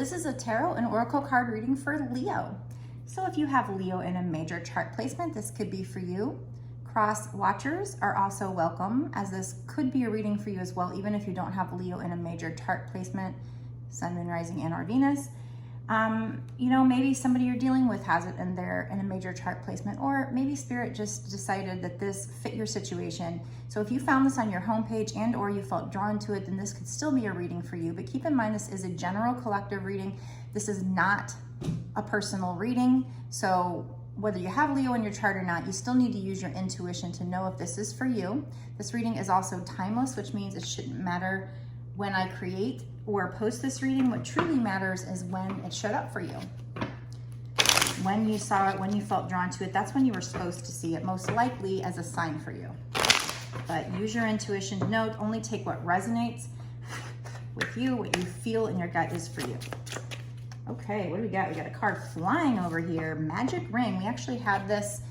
this is a tarot and oracle card reading for Leo. So if you have Leo in a major chart placement, this could be for you. Cross watchers are also welcome, as this could be a reading for you as well, even if you don't have Leo in a major chart placement, Sun, Moon, Rising, and or Venus. You know, maybe somebody you're dealing with has it in a major chart placement, or maybe Spirit just decided that this fit your situation. So if you found this on your homepage and or you felt drawn to it, then this could still be a reading for you. But keep in mind, this is a general collective reading. This is not a personal reading. So whether you have Leo in your chart or not, you still need to use your intuition to know if this is for you. This reading is also timeless, which means it shouldn't matter when I create or post this reading. What truly matters is when it showed up for you. When you saw it, when you felt drawn to it, that's when you were supposed to see it, most likely as a sign for you. But use your intuition to know, only take what resonates with you, what you feel in your gut is for you. Okay, what do we got? We got a card flying over here, Magic Ring. We actually had this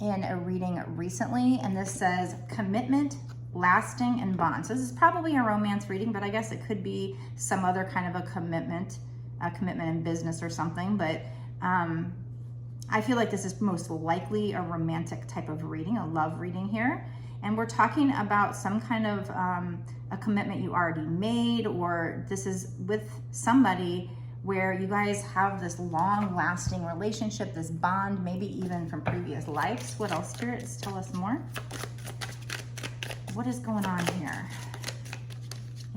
in a reading recently, and this says commitment, lasting, and bond. So this is probably a romance reading, but I guess it could be some other kind of a commitment in business or something. But I feel like this is most likely a romantic type of reading, a love reading here. And we're talking about some kind of a commitment you already made, or this is with somebody where you guys have this long-lasting relationship, this bond, maybe even from previous lives. What else, spirits? Tell us more. What is going on here?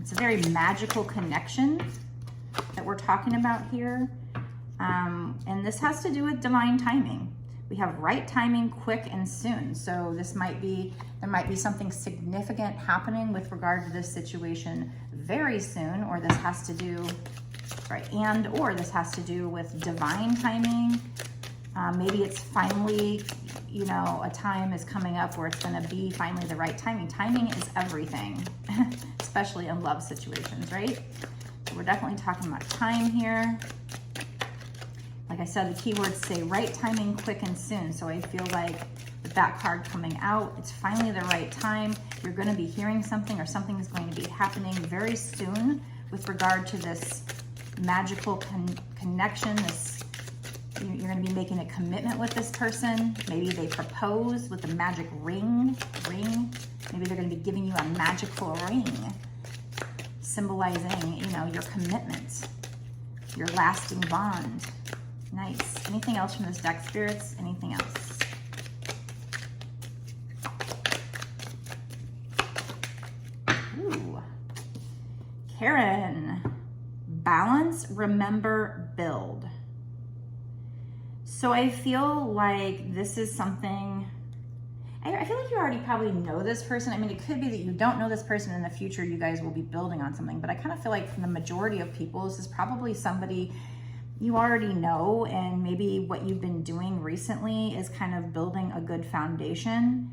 It's a very magical connection that we're talking about here. And this has to do with divine timing. We have right timing, quick and soon. So this might be, there might be something significant happening with regard to this situation very soon, or this has to do, right, or this has to do with divine timing. Maybe it's finally, you know, a time is coming up where it's going to be finally the right timing. Timing is everything, especially in love situations, right? So we're definitely talking about time here. Like I said, the keywords say right timing, quick and soon. So I feel like with that card coming out, it's finally the right time. You're going to be hearing something, or something is going to be happening very soon with regard to this magical connection. This, you're going to be making a commitment with this person. Maybe they propose with the magic ring. Maybe they're going to be giving you a magical ring, symbolizing, you know, your commitment, your lasting bond. Nice. Anything else from this deck, spirits? Anything else? Ooh. Karen. Balance, remember, build. So I feel like this is something, I feel like you already probably know this person. I mean, it could be that you don't know this person in the future. You guys will be building on something, but I kind of feel like from the majority of people, this is probably somebody you already know, and maybe what you've been doing recently is kind of building a good foundation.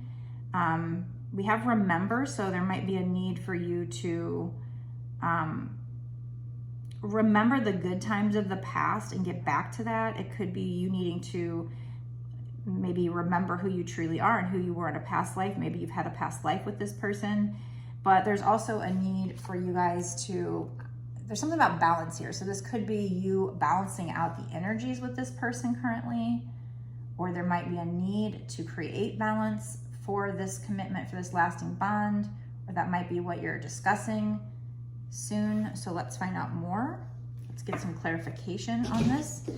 We have remember, so there might be a need for you to remember the good times of the past and get back to that. It could be you needing to maybe remember who you truly are and who you were in a past life. Maybe you've had a past life with this person, but there's also a need for you guys to, there's something about balance here. So this could be you balancing out the energies with this person currently, or there might be a need to create balance for this commitment, for this lasting bond, or that might be what you're discussing soon. So let's find out more. Let's get some clarification on this.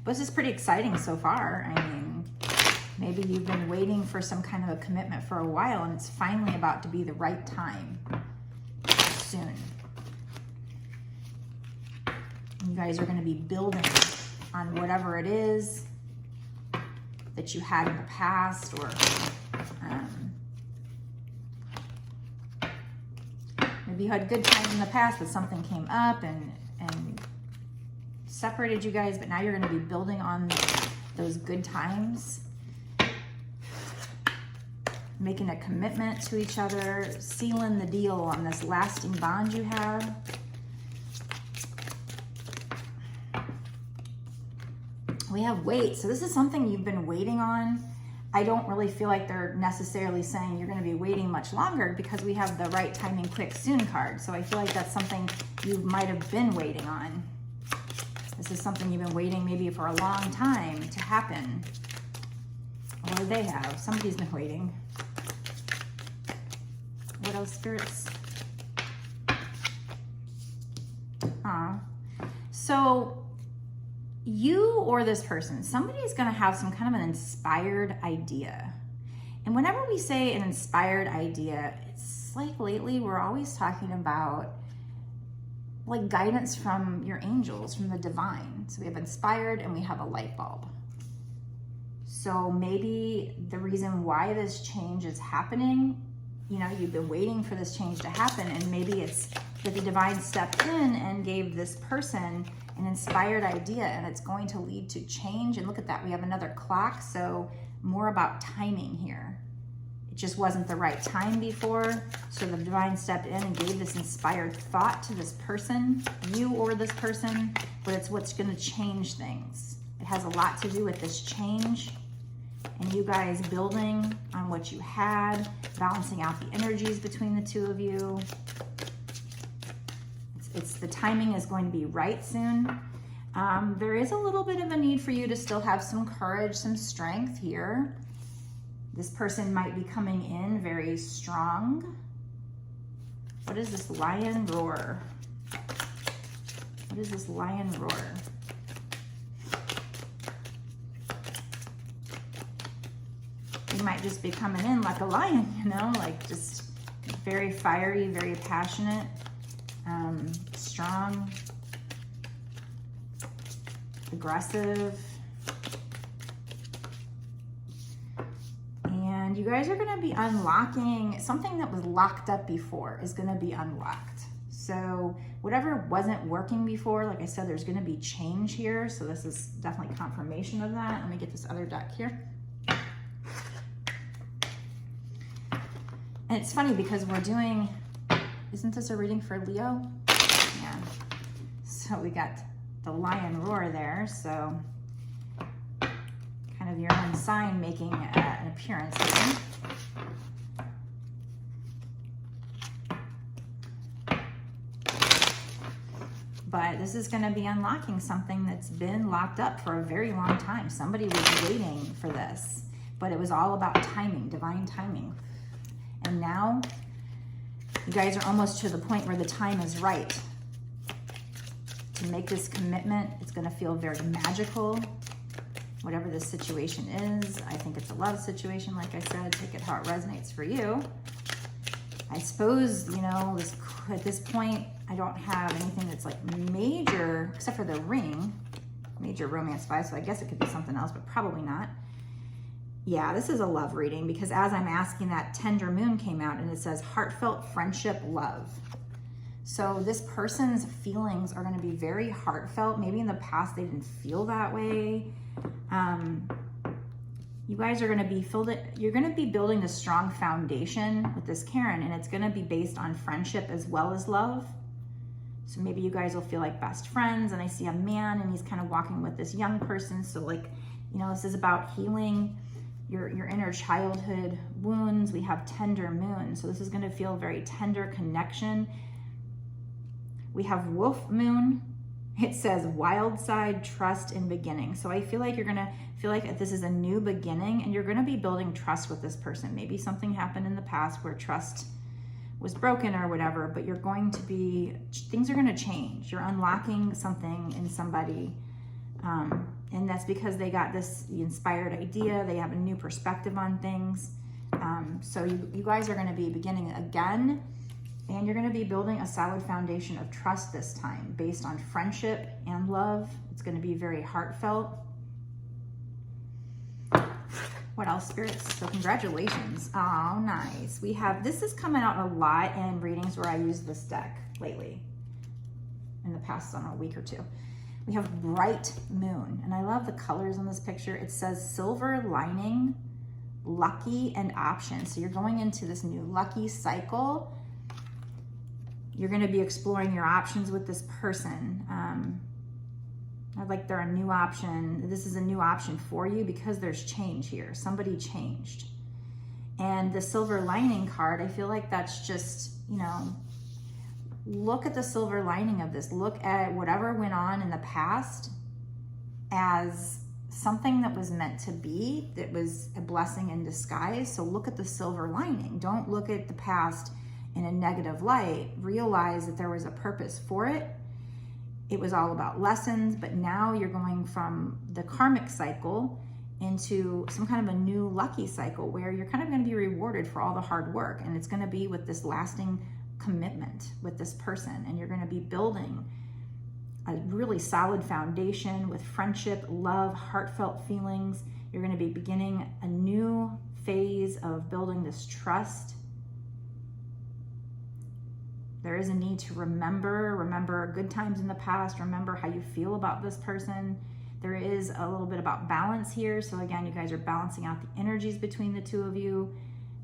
But this is pretty exciting so far. I mean, maybe you've been waiting for some kind of a commitment for a while, and it's finally about to be the right time soon. You guys are going to be building on whatever it is that you had in the past, or maybe you had good times in the past, but something came up and separated you guys, but now you're going to be building on those good times, making a commitment to each other, sealing the deal on this lasting bond you have. We have wait. So this is something you've been waiting on. I don't really feel like they're necessarily saying you're going to be waiting much longer, because we have the right timing, quick, soon card. So I feel like that's something you might have been waiting on. This is something you've been waiting maybe for a long time to happen. Or they have. Somebody's been waiting. What else, spirits? So you or this person, somebody's going to have some kind of an inspired idea. And whenever we say an inspired idea, it's like lately we're always talking about like guidance from your angels, from the divine. So we have inspired and we have a light bulb. So maybe the reason why this change is happening, you know, you've been waiting for this change to happen, and maybe it's that the divine stepped in and gave this person an inspired idea, and it's going to lead to change. And look at that, we have another clock, so more about timing here. It just wasn't the right time before, so the divine stepped in and gave this inspired thought to this person, you or this person, but it's what's going to change things. It has a lot to do with this change, and you guys building on what you had, balancing out the energies between the two of you. It's the timing is going to be right soon. There is a little bit of a need for you to still have some courage, some strength here. This person might be coming in very strong. What is this lion roar? What is this lion roar? You might just be coming in like a lion, you know, like just very fiery, very passionate. Strong, aggressive, and you guys are going to be unlocking something that was locked up before is going to be unlocked. So whatever wasn't working before, like I said, there's going to be change here. So this is definitely confirmation of that. Let me get this other deck here. And it's funny because we're doing, isn't this a reading for Leo? Yeah. So we got the lion roar there. So kind of your own sign making an appearance here. But this is going to be unlocking something that's been locked up for a very long time. Somebody was waiting for this, but it was all about timing, divine timing. And now you guys are almost to the point where the time is right to make this commitment. It's going to feel very magical, whatever this situation is. I think it's a love situation, like I said. Take it how it resonates for you. I suppose, you know, at this point, I don't have anything that's like major, except for the ring, major romance vibes. So I guess it could be something else, but probably not. Yeah, this is a love reading because as I'm asking, that tender moon came out and it says heartfelt friendship, love. So this person's feelings are going to be very heartfelt. Maybe in the past they didn't feel that way. You guys are going to be you're going to be building a strong foundation with this Karen, and it's going to be based on friendship as well as love. So maybe you guys will feel like best friends, and I see a man and he's kind of walking with this young person. So like, you know, this is about healing your inner childhood wounds. We have tender moon. So this is going to feel very tender connection. We have wolf moon. It says wild side, trust in beginning. So I feel like you're going to feel like this is a new beginning and you're going to be building trust with this person. Maybe something happened in the past where trust was broken or whatever, but you're going to be, things are going to change. You're unlocking something in somebody. And that's because they got this inspired idea. They have a new perspective on things. So you guys are going to be beginning again, and you're going to be building a solid foundation of trust this time based on friendship and love. It's going to be very heartfelt. What else, spirits? So congratulations. Oh, nice. We have, this is coming out a lot in readings where I use this deck lately in the past, I don't know, a week or two. We have bright moon, and I love the colors in this picture. It says silver lining, lucky, and options. So you're going into this new lucky cycle. You're going to be exploring your options with this person. like they're a new option. This is a new option for you because there's change here. Somebody changed. And the silver lining card, I feel like that's just, you know, look at the silver lining of this. Look at whatever went on in the past as something that was meant to be, that was a blessing in disguise. So look at the silver lining. Don't look at the past in a negative light. Realize that there was a purpose for it. It was all about lessons, but now you're going from the karmic cycle into some kind of a new lucky cycle where you're kind of going to be rewarded for all the hard work. And it's going to be with this lasting commitment with this person. And you're going to be building a really solid foundation with friendship, love, heartfelt feelings. You're going to be beginning a new phase of building this trust. There is a need to remember good times in the past, remember how you feel about this person. There is a little bit about balance here. So again, you guys are balancing out the energies between the two of you,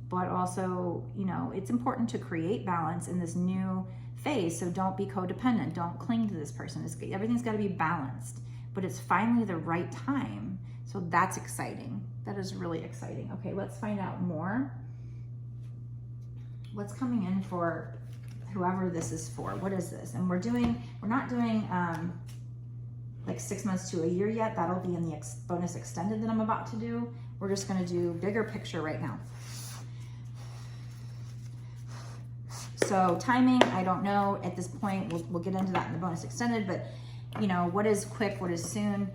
but also, you know, it's important to create balance in this new phase. So don't be codependent. Don't cling to this person. Everything's got to be balanced, but it's finally the right time. So that's exciting. That is really exciting. Okay, let's find out more. What's coming in for whoever this is for? What is this? And we're not doing like 6 months to a year yet. That'll be in the bonus extended that I'm about to do. We're just going to do bigger picture right now. So timing, I don't know at this point. We'll get into that in the bonus extended, but you know, what is quick, what is soon?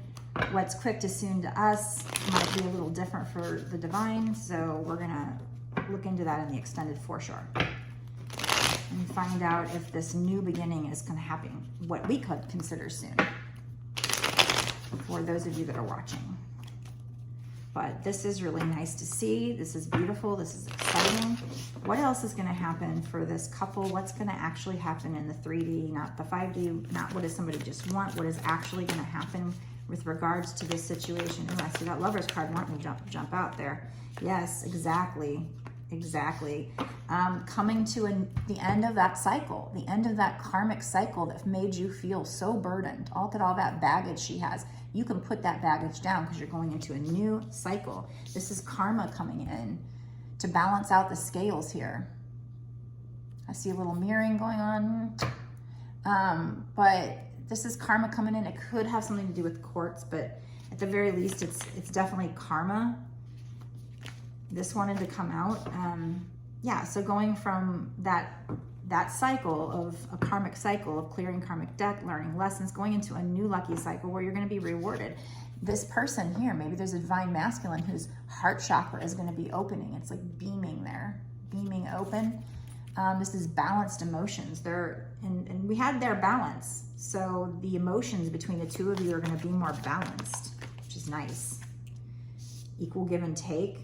What's quick to soon to us might be a little different for the divine. So we're going to look into that in the extended for sure. And find out if this new beginning is going to happen, what we could consider soon, for those of you that are watching. But this is really nice to see. This is beautiful. This is exciting. What else is going to happen for this couple? What's going to actually happen in the 3D, not the 5D, not what does somebody just want, what is actually going to happen with regards to this situation? Oh, I see that Lover's card wanting to jump out there. Yes, exactly. Exactly. Coming to the end of that cycle, the end of that karmic cycle that made you feel so burdened. Look at all that baggage she has. You can put that baggage down because you're going into a new cycle. This is karma coming in to balance out the scales here. I see a little mirroring going on. But this is karma coming in. It could have something to do with courts, but at the very least, it's definitely karma. This wanted to come out. Yeah, so going from that cycle of a karmic cycle of clearing karmic debt, learning lessons, going into a new lucky cycle where you're going to be rewarded. This person here, maybe there's a divine masculine whose heart chakra is going to be opening. It's like beaming there, beaming open. This is balanced emotions. And we had their balance. So the emotions between the two of you are going to be more balanced, which is nice. Equal give and take.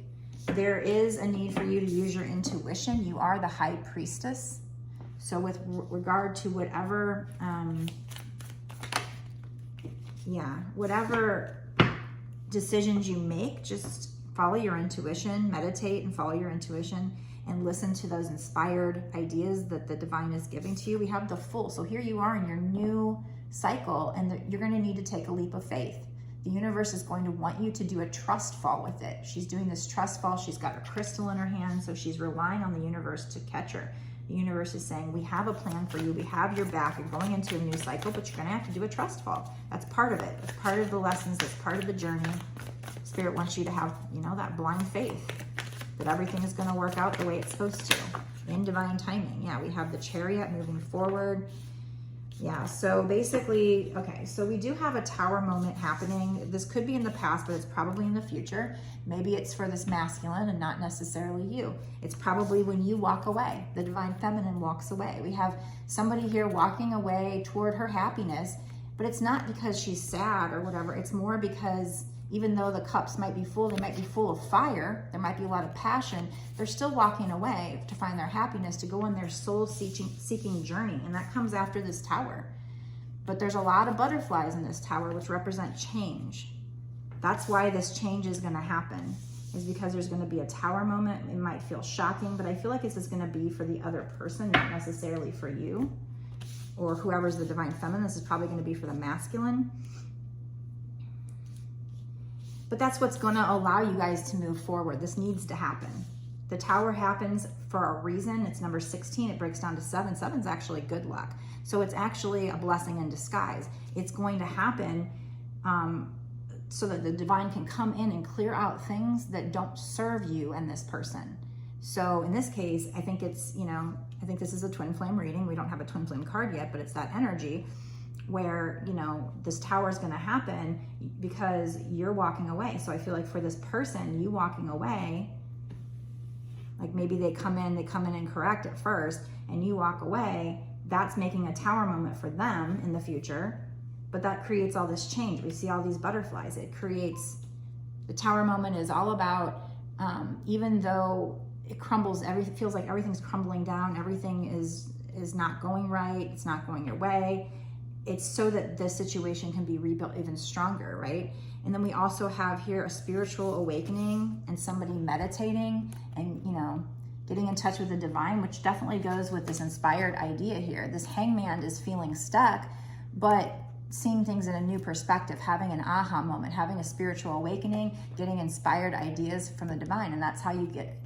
There is a need for you to use your intuition. You are the high priestess. So with regard to whatever, whatever decisions you make, just follow your intuition, meditate and follow your intuition and listen to those inspired ideas that the divine is giving to you. We have the Fool. So here you are in your new cycle, and you're going to need to take a leap of faith. The universe is going to want you to do a trust fall with it. She's doing this trust fall. She's got her crystal in her hand, so she's relying on the universe to catch her. The universe is saying, we have a plan for you. We have your back. You're going into a new cycle, but you're going to have to do a trust fall. That's part of it. It's part of the lessons. That's part of the journey. Spirit wants you to have, that blind faith that everything is going to work out the way it's supposed to in divine timing. Yeah, we have the Chariot moving forward. Yeah, so basically, okay, so we do have a tower moment happening. This could be in the past, but it's probably in the future. Maybe it's for this masculine and not necessarily you. It's probably when you walk away. The divine feminine walks away. We have somebody here walking away toward her happiness, but it's not because she's sad or whatever. It's more because even though the cups might be full, they might be full of fire, there might be a lot of passion, they're still walking away to find their happiness, to go on their soul-seeking journey, and that comes after this tower. But there's a lot of butterflies in this tower, which represent change. That's why this change is going to happen, is because there's going to be a tower moment. It might feel shocking, but I feel like this is going to be for the other person, not necessarily for you, or whoever's the divine feminine. This is probably going to be for the masculine. But that's what's going to allow you guys to move forward. This needs to happen. The Tower happens for a reason. It's number 16. It breaks down to 7. 7's actually good luck. So it's actually a blessing in disguise. It's going to happen so that the divine can come in and clear out things that don't serve you and this person. So in this case, I think it's, I think this is a twin flame reading. We don't have a twin flame card yet, but it's that energy where, this Tower is going to happen because you're walking away. So I feel like for this person, you walking away, like maybe they come in incorrect at first and you walk away, that's making a Tower moment for them in the future. But that creates all this change. We see all these butterflies. It creates, the Tower moment is all about, even though it crumbles, everything feels like everything's crumbling down, everything is not going right, it's not going your way. It's so that this situation can be rebuilt even stronger, right? And then we also have here a spiritual awakening and somebody meditating and, getting in touch with the divine, which definitely goes with this inspired idea here. This Hangman is feeling stuck, but seeing things in a new perspective, having an aha moment, having a spiritual awakening, getting inspired ideas from the divine. And that's how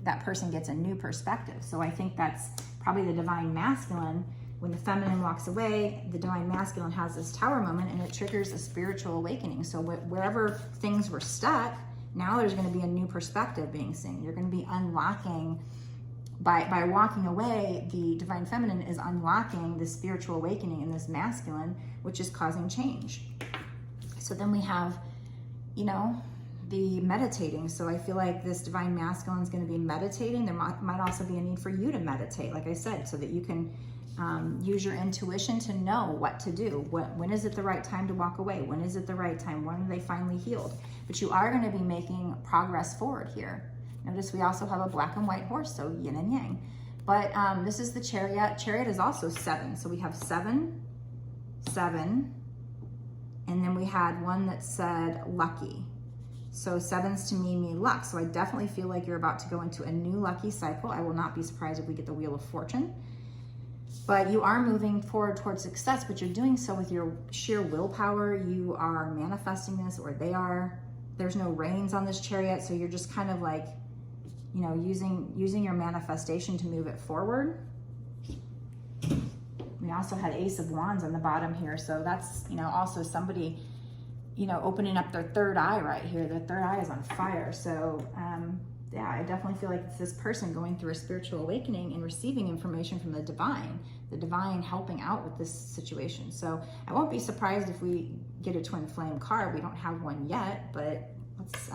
that person gets a new perspective. So I think that's probably the divine masculine. When the feminine walks away, the divine masculine has this Tower moment and it triggers a spiritual awakening. So wherever things were stuck, now there's going to be a new perspective being seen. You're going to be unlocking, by walking away, the divine feminine is unlocking this spiritual awakening in this masculine, which is causing change. So then we have, the meditating. So I feel like this divine masculine is going to be meditating. There might also be a need for you to meditate, like I said, so that you can use your intuition to know what to do. When is it the right time to walk away? When is it the right time? When are they finally healed? But you are going to be making progress forward here. Notice we also have a black and white horse, so yin and yang. But this is the Chariot. Chariot is also 7. So we have 7, 7, and then we had one that said lucky. So 7s to me mean luck. So I definitely feel like you're about to go into a new lucky cycle. I will not be surprised if we get the Wheel of Fortune. But you are moving forward towards success, but you're doing so with your sheer willpower. You are manifesting this, or they are. There's no reins on this Chariot, so you're just kind of like, using your manifestation to move it forward. We also had Ace of Wands on the bottom here, so that's, also somebody, opening up their third eye right here. Their third eye is on fire. So, yeah, I definitely feel like it's this person going through a spiritual awakening and receiving information from the divine helping out with this situation. So I won't be surprised if we get a twin flame card. We don't have one yet, but let's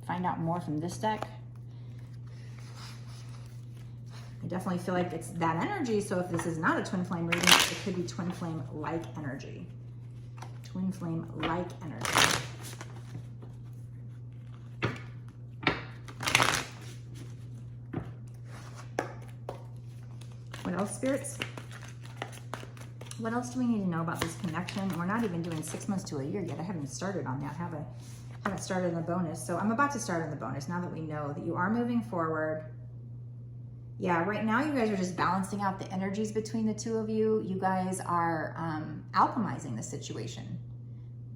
find out more from this deck. I definitely feel like it's that energy. So if this is not a twin flame reading, it could be twin flame like energy. Twin flame like energy. What else, spirits? What else do we need to know about this connection? We're not even doing 6 months to a year yet. I haven't started on that. Haven't started in the bonus. So I'm about to start in the bonus now that we know that you are moving forward. Yeah, right now you guys are just balancing out the energies between the two of you. You guys are alchemizing the situation.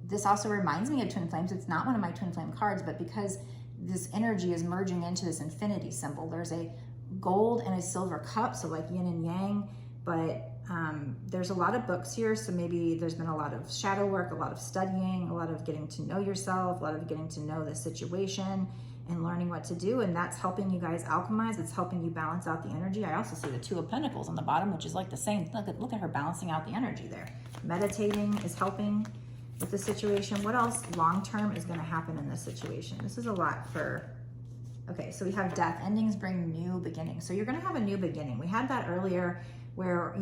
This also reminds me of twin flames. It's not one of my twin flame cards, but because this energy is merging into this infinity symbol, there's a gold and a silver cup, so like yin and yang, but there's a lot of books here, so maybe there's been a lot of shadow work, a lot of studying, a lot of getting to know yourself, a lot of getting to know the situation and learning what to do, and that's helping you guys alchemize. It's helping you balance out the energy. I also see the Two of Pentacles on the bottom, which is like the same. Look at her balancing out the energy there. Meditating is helping with the situation. What else long-term is going to happen in this situation? This is a lot for... Okay, so we have death. Endings bring new beginnings. So you're going to have a new beginning. We had that earlier where,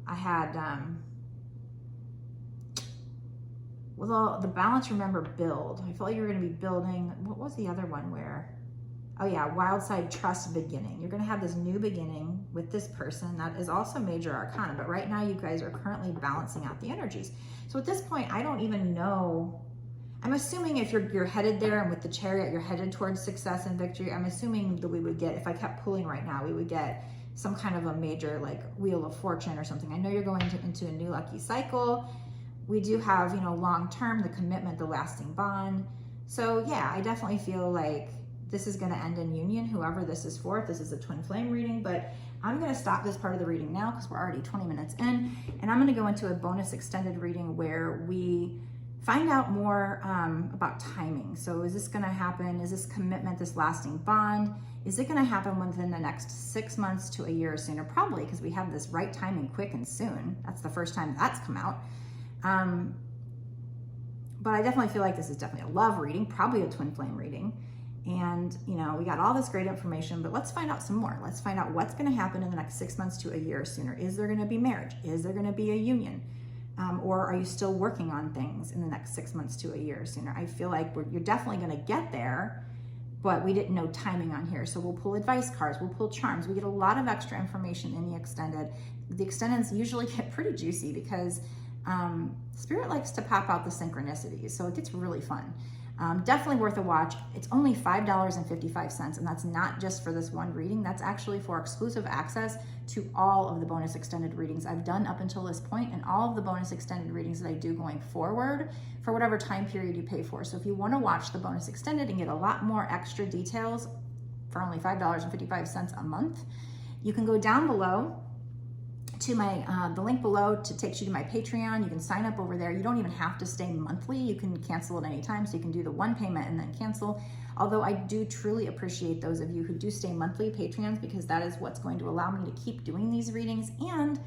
I had, well, the balance, remember, build. I felt like you were going to be building. What was the other one where? Oh yeah, wild side trust beginning. You're going to have this new beginning with this person. That is also major arcana. But right now you guys are currently balancing out the energies. So at this point, I don't even know. I'm assuming if you're headed there, and with the Chariot, you're headed towards success and victory. I'm assuming that we would get, if I kept pulling right now, we would get some kind of a major like Wheel of Fortune or something. I know you're going into a new lucky cycle. We do have, long-term, the commitment, the lasting bond. So yeah, I definitely feel like this is going to end in union, whoever this is for, if this is a twin flame reading. But I'm going to stop this part of the reading now because we're already 20 minutes in, and I'm going to go into a bonus extended reading where we find out more about timing. So is this going to happen? Is this commitment, this lasting bond? Is it going to happen within the next 6 months to a year or sooner? Probably, because we have this right timing, quick and soon. That's the first time that's come out. But I definitely feel like this is definitely a love reading, probably a twin flame reading. And, you know, we got all this great information, but let's find out some more. Let's find out what's going to happen in the next 6 months to a year or sooner. Is there going to be marriage? Is there going to be a union? Or are you still working on things in the next 6 months to a year or sooner? I feel like you're definitely going to get there, but we didn't know timing on here. So we'll pull advice cards, we'll pull charms. We get a lot of extra information in the extended. The extendeds usually get pretty juicy because Spirit likes to pop out the synchronicities. So it gets really fun. Definitely worth a watch. It's only $5.55, and that's not just for this one reading. That's actually for exclusive access to all of the bonus extended readings I've done up until this point, and all of the bonus extended readings that I do going forward for whatever time period you pay for. So if you want to watch the bonus extended and get a lot more extra details for only $5.55 a month, you can go down below to my the link below to take you to my Patreon. You can sign up over there. You don't even have to stay monthly. You can cancel at any time, so you can do the one payment and then cancel. Although I do truly appreciate those of you who do stay monthly Patreons, because that is what's going to allow me to keep doing these readings and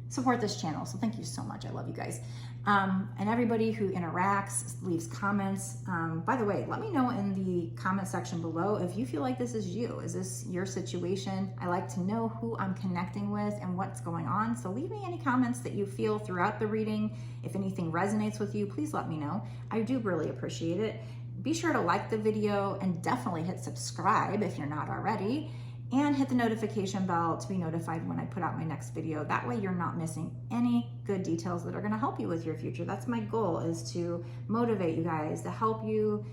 support this channel. So thank you so much. I love you guys. And everybody who interacts, leaves comments. By the way, let me know in the comment section below if you feel like this is you. Is this your situation? I like to know who I'm connecting with and what's going on. So leave me any comments that you feel throughout the reading. If anything resonates with you, please let me know. I do really appreciate it. Be sure to like the video and definitely hit subscribe if you're not already. And hit the notification bell to be notified when I put out my next video. That way you're not missing any good details that are gonna help you with your future. That's my goal, is to motivate you guys, to help you,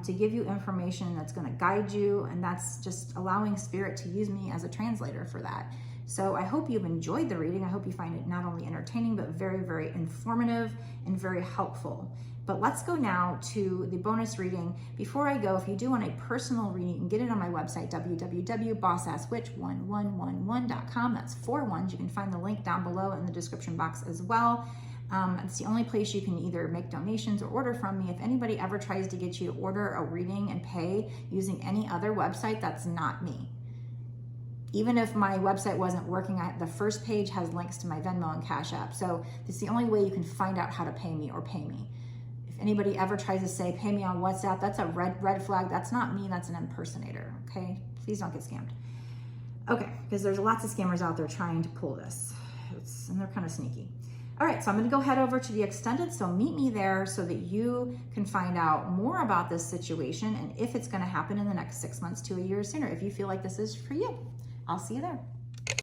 to give you information that's gonna guide you, and that's just allowing Spirit to use me as a translator for that. So I hope you've enjoyed the reading. I hope you find it not only entertaining, but very, very informative and very helpful. But let's go now to the bonus reading. Before I go, if you do want a personal reading, you can get it on my website, www.bossasswitch1111.com. That's 4 ones. You can find the link down below in the description box as well. It's the only place you can either make donations or order from me. If anybody ever tries to get you to order a reading and pay using any other website, that's not me. Even if my website wasn't working, the first page has links to my Venmo and Cash App. So it's the only way you can find out how to pay me or pay me. If anybody ever tries to say, pay me on WhatsApp, that's a red flag. That's not me, that's an impersonator, okay? Please don't get scammed. Okay, because there's lots of scammers out there trying to pull this. And they're kind of sneaky. All right, so I'm gonna go head over to the extended, so meet me there so that you can find out more about this situation and if it's gonna happen in the next 6 months to a year sooner, if you feel like this is for you. I'll see you there.